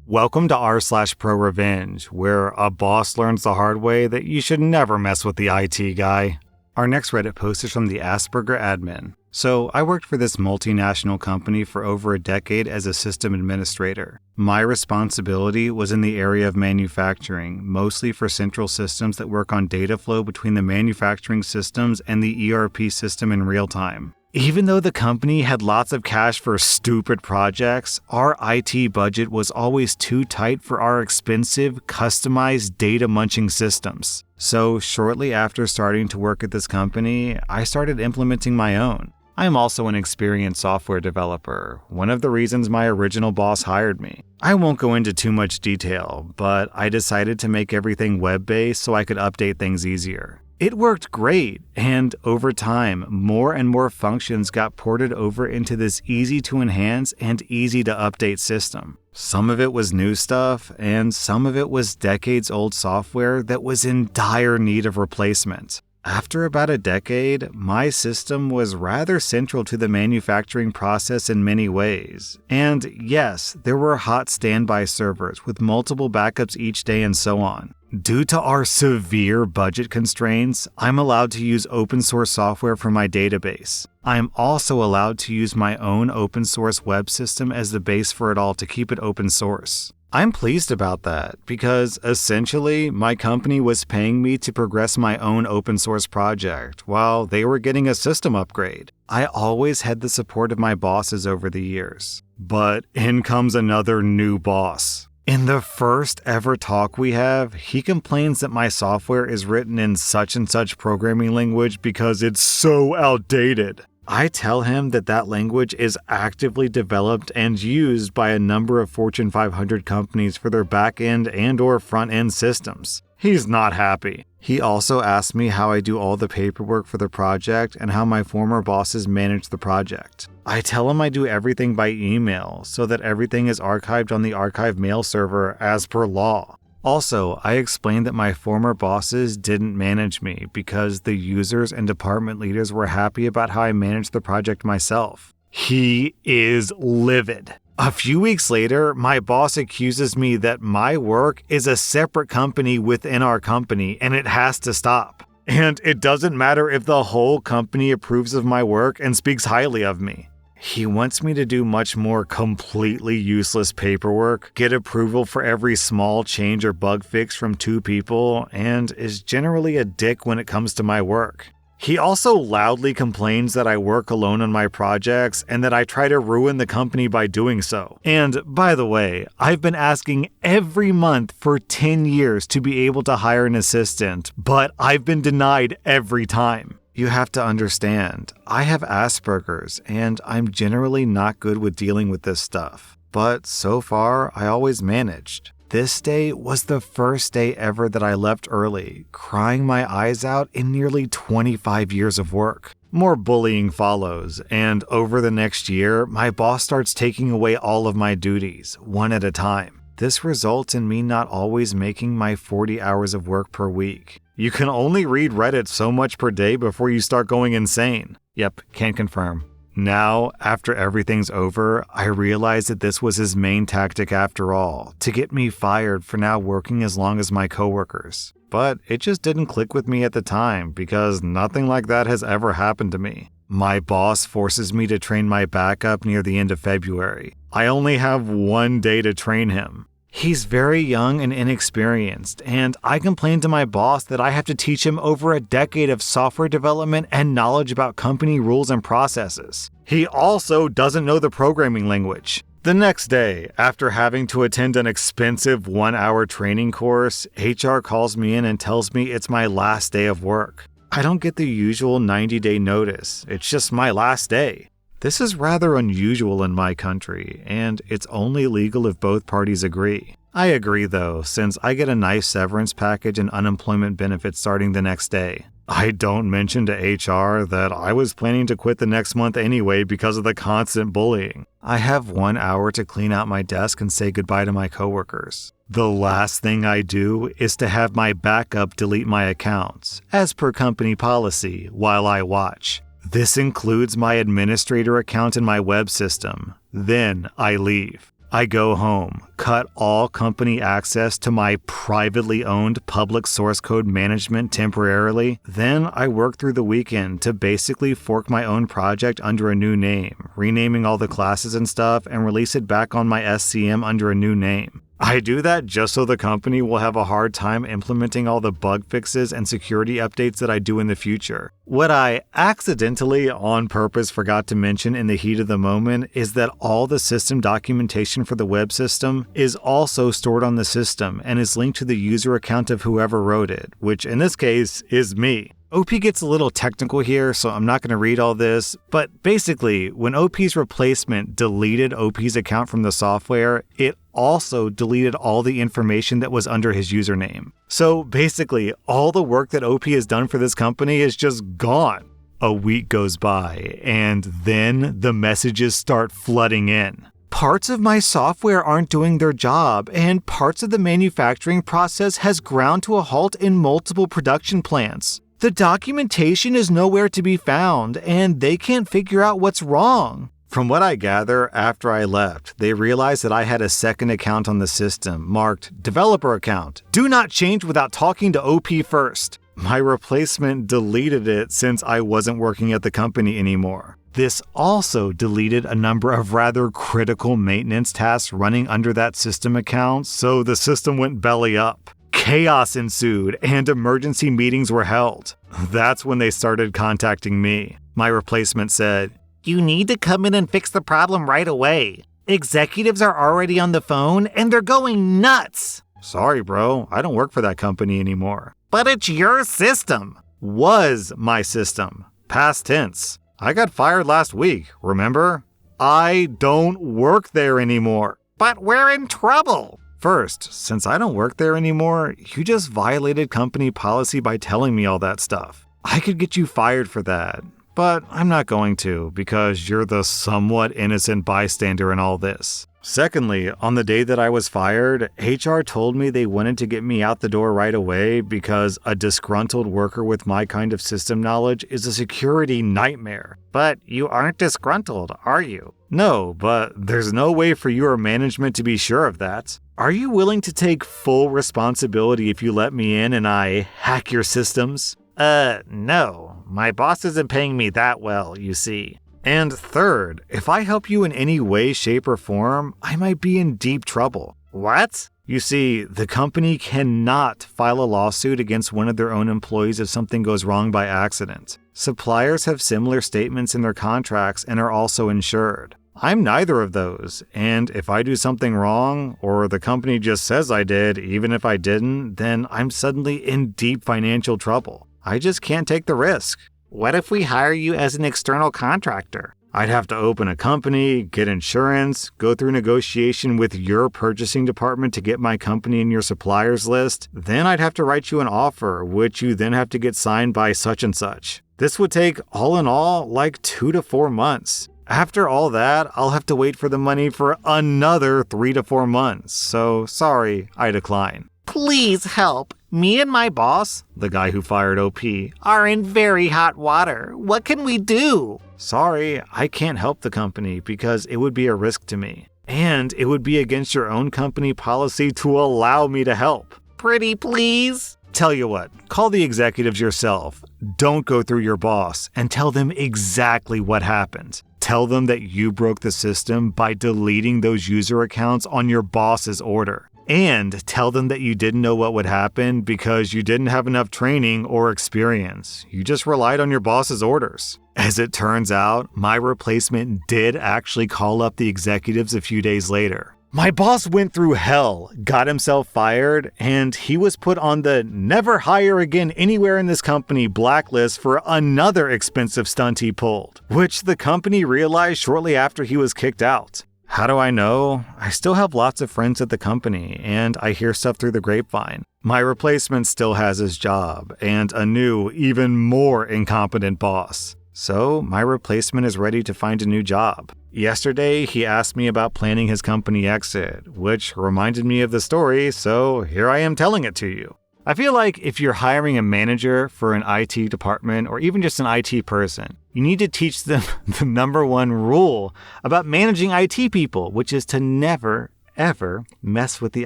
Welcome to r/slash Prorevenge, where a boss learns the hard way that you should never mess with the IT guy. Our next Reddit post is from the Asperger admin. So, I worked for this multinational company for over a decade as a system administrator. My responsibility was in the area of manufacturing, mostly for central systems that work on data flow between the manufacturing systems and the ERP system in real time. Even though the company had lots of cash for stupid projects, our IT budget was always too tight for our expensive, customized data-munching systems. So shortly after starting to work at this company, I started implementing my own. I am also an experienced software developer, one of the reasons my original boss hired me. I won't go into too much detail, but I decided to make everything web-based so I could update things easier. It worked great, and over time, more and more functions got ported over into this easy-to-enhance and easy-to-update system. Some of it was new stuff, and some of it was decades-old software that was in dire need of replacement. After about a decade, my system was rather central to the manufacturing process in many ways. And yes, there were hot standby servers with multiple backups each day and so on. Due to our severe budget constraints, I'm allowed to use open source software for my database. I'm also allowed to use my own open source web system as the base for it all to keep it open source. I'm pleased about that because essentially my company was paying me to progress my own open source project while they were getting a system upgrade. I always had the support of my bosses over the years. But in comes another new boss. In the first ever talk we have, he complains that my software is written in such and such programming language because it's so outdated. I tell him that that language is actively developed and used by a number of Fortune 500 companies for their back-end and/or front-end systems. He's not happy. He also asks me how I do all the paperwork for the project and how my former bosses manage the project. I tell him I do everything by email so that everything is archived on the archive mail server as per law. Also, I explained that my former bosses didn't manage me because the users and department leaders were happy about how I managed the project myself. He is livid. A few weeks later, my boss accuses me that my work is a separate company within our company and it has to stop. And it doesn't matter if the whole company approves of my work and speaks highly of me. He wants me to do much more completely useless paperwork, get approval for every small change or bug fix from 2 people, and is generally a dick when it comes to my work. He also loudly complains that I work alone on my projects and that I try to ruin the company by doing so. And by the way, I've been asking every month for 10 years to be able to hire an assistant, but I've been denied every time. You have to understand, I have Asperger's and I'm generally not good with dealing with this stuff. But so far, I always managed. This day was the first day ever that I left early, crying my eyes out in nearly 25 years of work. More bullying follows, and over the next year, my boss starts taking away all of my duties, one at a time. This results in me not always making my 40 hours of work per week. You can only read Reddit so much per day before you start going insane. Yep, can confirm. Now, after everything's over, I realize that this was his main tactic after all, to get me fired for now working as long as my coworkers. But it just didn't click with me at the time because nothing like that has ever happened to me. My boss forces me to train my backup near the end of February. I only have 1 day to train him. He's very young and inexperienced, and I complained to my boss that I have to teach him over a decade of software development and knowledge about company rules and processes. He also doesn't know the programming language. The next day, after having to attend an expensive 1-hour training course, HR calls me in and tells me it's my last day of work. I don't get the usual 90-day notice. It's just my last day. This is rather unusual in my country, and it's only legal if both parties agree. I agree though, since I get a nice severance package and unemployment benefits starting the next day. I don't mention to HR that I was planning to quit the next month anyway because of the constant bullying. I have 1 hour to clean out my desk and say goodbye to my coworkers. The last thing I do is to have my backup delete my accounts, as per company policy, while I watch. This includes my administrator account in my web system. Then I leave. I go home, cut all company access to my privately owned public source code management temporarily. Then I work through the weekend to basically fork my own project under a new name, renaming all the classes and stuff, and release it back on my SCM under a new name. I do that just so the company will have a hard time implementing all the bug fixes and security updates that I do in the future. What I accidentally, on purpose, forgot to mention in the heat of the moment is that all the system documentation for the web system is also stored on the system and is linked to the user account of whoever wrote it, which in this case is me. OP gets a little technical here, so I'm not going to read all this, but basically, when OP's replacement deleted OP's account from the software, it also deleted all the information that was under his username. So basically, all the work that OP has done for this company is just gone. A week goes by, and then the messages start flooding in. Parts of my software aren't doing their job, and parts of the manufacturing process has ground to a halt in multiple production plants. The documentation is nowhere to be found, and they can't figure out what's wrong. From what I gather, after I left, they realized that I had a second account on the system, marked Developer Account. Do not change without talking to OP first. My replacement deleted it since I wasn't working at the company anymore. This also deleted a number of rather critical maintenance tasks running under that system account, so the system went belly up. Chaos ensued, and emergency meetings were held. That's when they started contacting me. My replacement said, "You need to come in and fix the problem right away. Executives are already on the phone, and they're going nuts." Sorry, bro. I don't work for that company anymore. But it's your system. Was my system. Past tense. I got fired last week, remember? I don't work there anymore. But we're in trouble. First, since I don't work there anymore, you just violated company policy by telling me all that stuff. I could get you fired for that, but I'm not going to because you're the somewhat innocent bystander in all this. Secondly, on the day that I was fired, HR told me they wanted to get me out the door right away because a disgruntled worker with my kind of system knowledge is a security nightmare. But you aren't disgruntled, are you? No, but there's no way for your management to be sure of that. Are you willing to take full responsibility if you let me in and I hack your systems? No. My boss isn't paying me that well, you see. And third, if I help you in any way, shape, or form, I might be in deep trouble. What? You see, the company cannot file a lawsuit against one of their own employees if something goes wrong by accident. Suppliers have similar statements in their contracts and are also insured. I'm neither of those, and if I do something wrong, or the company just says I did, even if I didn't, then I'm suddenly in deep financial trouble. I just can't take the risk. What if we hire you as an external contractor? I'd have to open a company, get insurance, go through negotiation with your purchasing department to get my company in your suppliers list. Then I'd have to write you an offer, which you then have to get signed by such and such. This would take, all in all, like 2 to 4 months. After all that, I'll have to wait for the money for another 3 to 4 months. So, sorry, I decline. Please help. Me and my boss, the guy who fired OP, are in very hot water. What can we do? Sorry, I can't help the company because it would be a risk to me. And it would be against your own company policy to allow me to help. Pretty please? Tell you what, call the executives yourself. Don't go through your boss and tell them exactly what happened. Tell them that you broke the system by deleting those user accounts on your boss's order. And tell them that you didn't know what would happen because you didn't have enough training or experience. You just relied on your boss's orders. As it turns out, my replacement did actually call up the executives a few days later. My boss went through hell, got himself fired, and he was put on the never hire again anywhere in this company blacklist for another expensive stunt he pulled, which the company realized shortly after he was kicked out. How do I know? I still have lots of friends at the company, and I hear stuff through the grapevine. My replacement still has his job, and a new, even more incompetent boss. So, my replacement is ready to find a new job. Yesterday, he asked me about planning his company exit, which reminded me of the story, so here I am telling it to you. I feel like if you're hiring a manager for an IT department or even just an IT person, you need to teach them the number one rule about managing IT people, which is to never, ever mess with the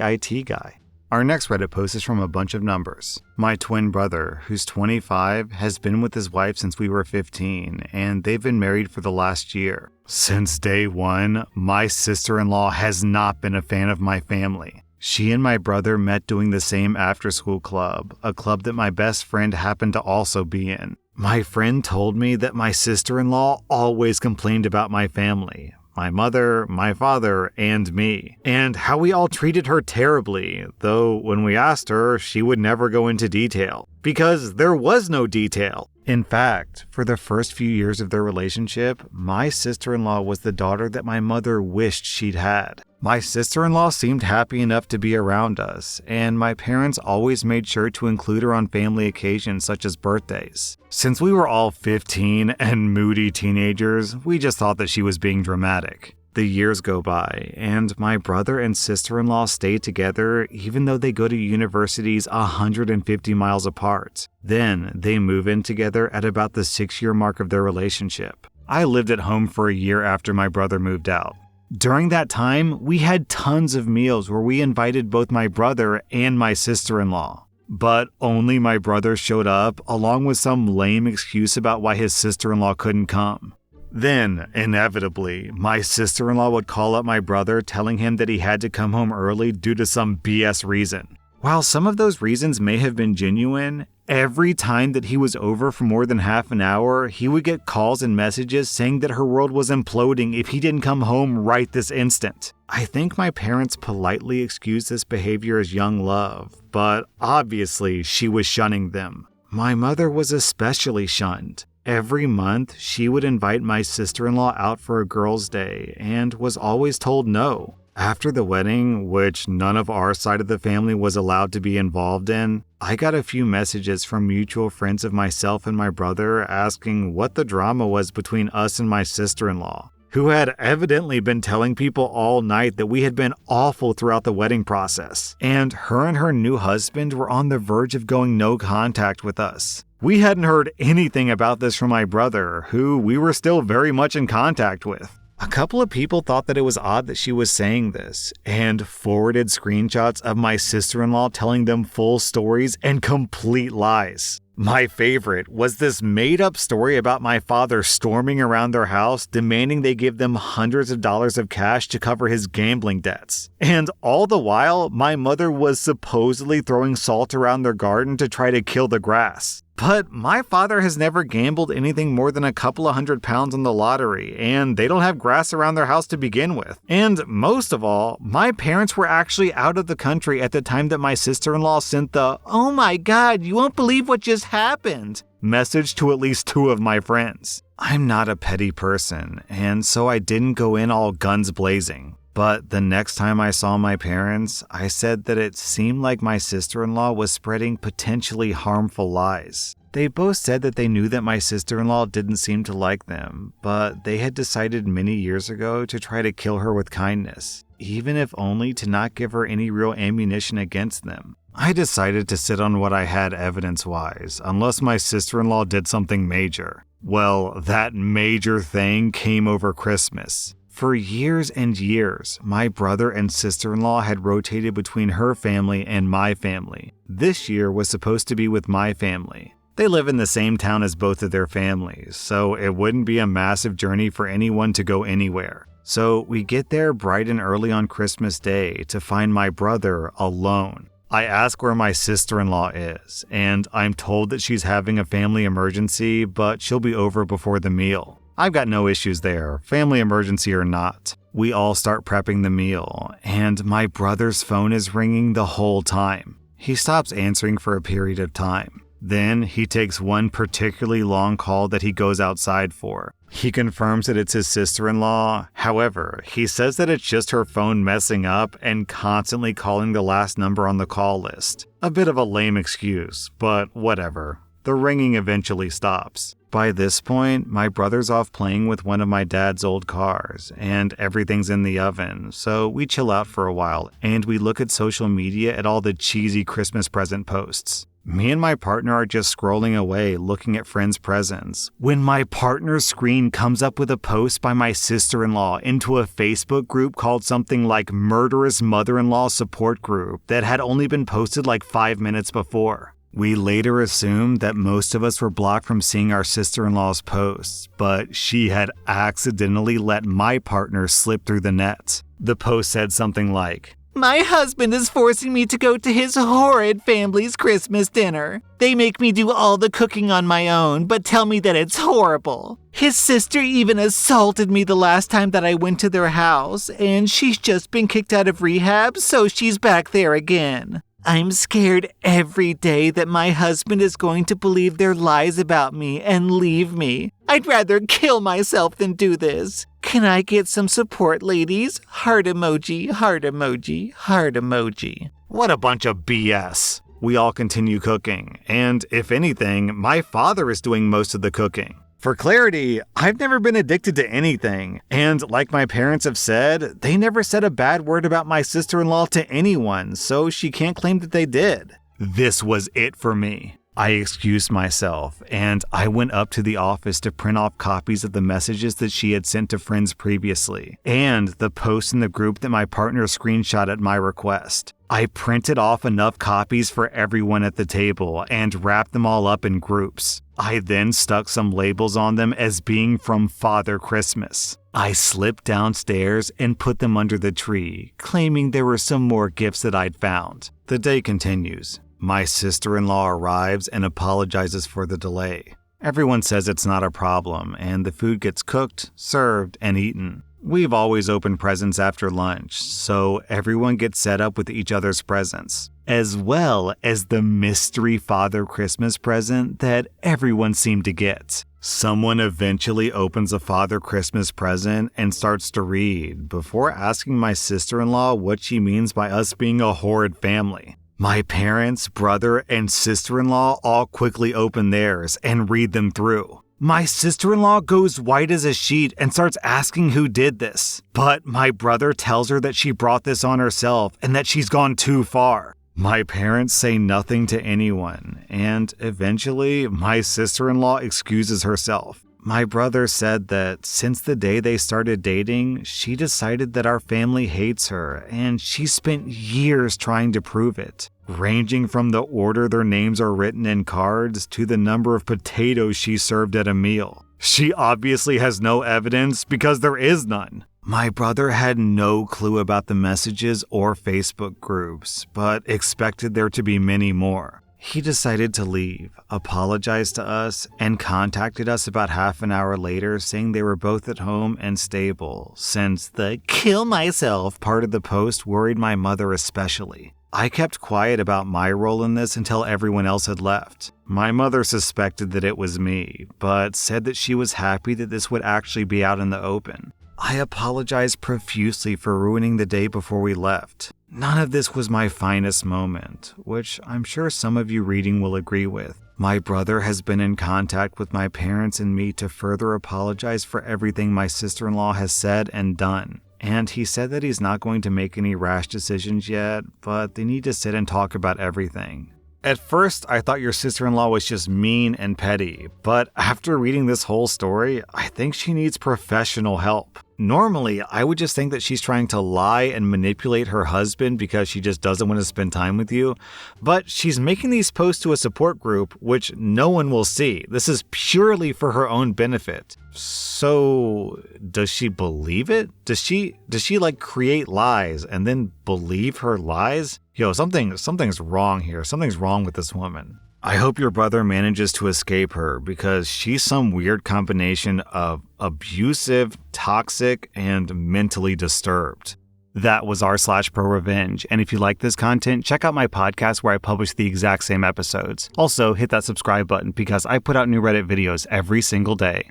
IT guy. Our next Reddit post is from a bunch of numbers. My twin brother, who's 25, has been with his wife since we were 15, and they've been married for the last year. Since day one, my sister-in-law has not been a fan of my family. She and my brother met doing the same after-school club, a club that my best friend happened to also be in. My friend told me that my sister-in-law always complained about my family. My mother, my father, and me, and how we all treated her terribly, though when we asked her, she would never go into detail, because there was no detail. In fact, for the first few years of their relationship, my sister-in-law was the daughter that my mother wished she'd had. My sister-in-law seemed happy enough to be around us, and my parents always made sure to include her on family occasions such as birthdays. Since we were all 15 and moody teenagers, we just thought that she was being dramatic. The years go by, and my brother and sister-in-law stay together even though they go to universities 150 miles apart. Then they move in together at about the 6-year mark of their relationship. I lived at home for a year after my brother moved out. During that time, we had tons of meals where we invited both my brother and my sister-in-law. But only my brother showed up, along with some lame excuse about why his sister-in-law couldn't come. Then, inevitably, my sister-in-law would call up my brother telling him that he had to come home early due to some BS reason. While some of those reasons may have been genuine, every time that he was over for more than half an hour, he would get calls and messages saying that her world was imploding if he didn't come home right this instant. I think my parents politely excused this behavior as young love, but obviously she was shunning them. My mother was especially shunned. Every month, she would invite my sister-in-law out for a girls' day and was always told no. After the wedding, which none of our side of the family was allowed to be involved in, I got a few messages from mutual friends of myself and my brother asking what the drama was between us and my sister-in-law, who had evidently been telling people all night that we had been awful throughout the wedding process, and her new husband were on the verge of going no contact with us. We hadn't heard anything about this from my brother, who we were still very much in contact with. A couple of people thought that it was odd that she was saying this, and forwarded screenshots of my sister-in-law telling them full stories and complete lies. My favorite was this made-up story about my father storming around their house, demanding they give them hundreds of dollars of cash to cover his gambling debts. And all the while, my mother was supposedly throwing salt around their garden to try to kill the grass. But my father has never gambled anything more than a couple of £100 on the lottery, and they don't have grass around their house to begin with. And most of all, my parents were actually out of the country at the time that my sister-in-law sent the "Oh my God, you won't believe what just happened" message to at least 2 of my friends. I'm not a petty person, and so I didn't go in all guns blazing. But the next time I saw my parents, I said that it seemed like my sister-in-law was spreading potentially harmful lies. They both said that they knew that my sister-in-law didn't seem to like them, but they had decided many years ago to try to kill her with kindness, even if only to not give her any real ammunition against them. I decided to sit on what I had evidence-wise, unless my sister-in-law did something major. Well, that major thing came over Christmas. For years and years, my brother and sister-in-law had rotated between her family and my family. This year was supposed to be with my family. They live in the same town as both of their families, so it wouldn't be a massive journey for anyone to go anywhere. So we get there bright and early on Christmas Day to find my brother alone. I ask where my sister-in-law is, and I'm told that she's having a family emergency, but she'll be over before the meal. I've got no issues there, family emergency or not. We all start prepping the meal, and my brother's phone is ringing the whole time. He stops answering for a period of time. Then he takes one particularly long call that he goes outside for. He confirms that it's his sister-in-law. However, he says that it's just her phone messing up and constantly calling the last number on the call list. A bit of a lame excuse, but whatever. The ringing eventually stops. By this point, my brother's off playing with one of my dad's old cars, and everything's in the oven, so we chill out for a while, and we look at social media at all the cheesy Christmas present posts. Me and my partner are just scrolling away looking at friends' presents when my partner's screen comes up with a post by my sister-in-law into a Facebook group called something like Murderous Mother-in-Law Support Group that had only been posted like 5 minutes before. We later assumed that most of us were blocked from seeing our sister-in-law's posts, but she had accidentally let my partner slip through the net. The post said something like, "My husband is forcing me to go to his horrid family's Christmas dinner. They make me do all the cooking on my own, but tell me that it's horrible. His sister even assaulted me the last time that I went to their house, and she's just been kicked out of rehab, so she's back there again. I'm scared every day that my husband is going to believe their lies about me and leave me. I'd rather kill myself than do this. Can I get some support, ladies? Heart emoji, heart emoji, heart emoji." What a bunch of BS. We all continue cooking, and if anything, my father is doing most of the cooking. For clarity, I've never been addicted to anything, and like my parents have said, they never said a bad word about my sister-in-law to anyone, so she can't claim that they did. This was it for me. I excused myself, and I went up to the office to print off copies of the messages that she had sent to friends previously, and the post in the group that my partner screenshot at my request. I printed off enough copies for everyone at the table and wrapped them all up in groups. I then stuck some labels on them as being from Father Christmas. I slipped downstairs and put them under the tree, claiming there were some more gifts that I'd found. The day continues. My sister-in-law arrives and apologizes for the delay. Everyone says it's not a problem, and the food gets cooked, served, and eaten. We've always opened presents after lunch, so everyone gets set up with each other's presents, as well as the mystery Father Christmas present that everyone seemed to get. Someone eventually opens a Father Christmas present and starts to read, before asking my sister-in-law what she means by us being a horrid family. My parents, brother, and sister-in-law all quickly open theirs and read them through. My sister-in-law goes white as a sheet and starts asking who did this. But my brother tells her that she brought this on herself and that she's gone too far. My parents say nothing to anyone, and eventually my sister-in-law excuses herself. My brother said that since the day they started dating, she decided that our family hates her, and she spent years trying to prove it, ranging from the order their names are written in cards to the number of potatoes she served at a meal. She obviously has no evidence because there is none. My brother had no clue about the messages or Facebook groups, but expected there to be many more. He decided to leave, apologized to us, and contacted us about half an hour later saying they were both at home and stable, since the "kill myself" part of the post worried my mother especially. I kept quiet about my role in this until everyone else had left. My mother suspected that it was me, but said that she was happy that this would actually be out in the open. I apologized profusely for ruining the day before we left. None of this was my finest moment, which I'm sure some of you reading will agree with. My brother has been in contact with my parents and me to further apologize for everything my sister-in-law has said and done. And he said that he's not going to make any rash decisions yet, but they need to sit and talk about everything. At first, I thought your sister-in-law was just mean and petty, but after reading this whole story, I think she needs professional help. Normally, I would just think that she's trying to lie and manipulate her husband because she just doesn't want to spend time with you, but she's making these posts to a support group, which no one will see. This is purely for her own benefit. So, does she believe it? Does she like create lies and then believe her lies? Yo, something's wrong here. Something's wrong with this woman. I hope your brother manages to escape her because she's some weird combination of abusive, toxic, and mentally disturbed. That was rSlash_Prorevenge, and if you like this content, check out my podcast where I publish the exact same episodes. Also, hit that subscribe button because I put out new Reddit videos every single day.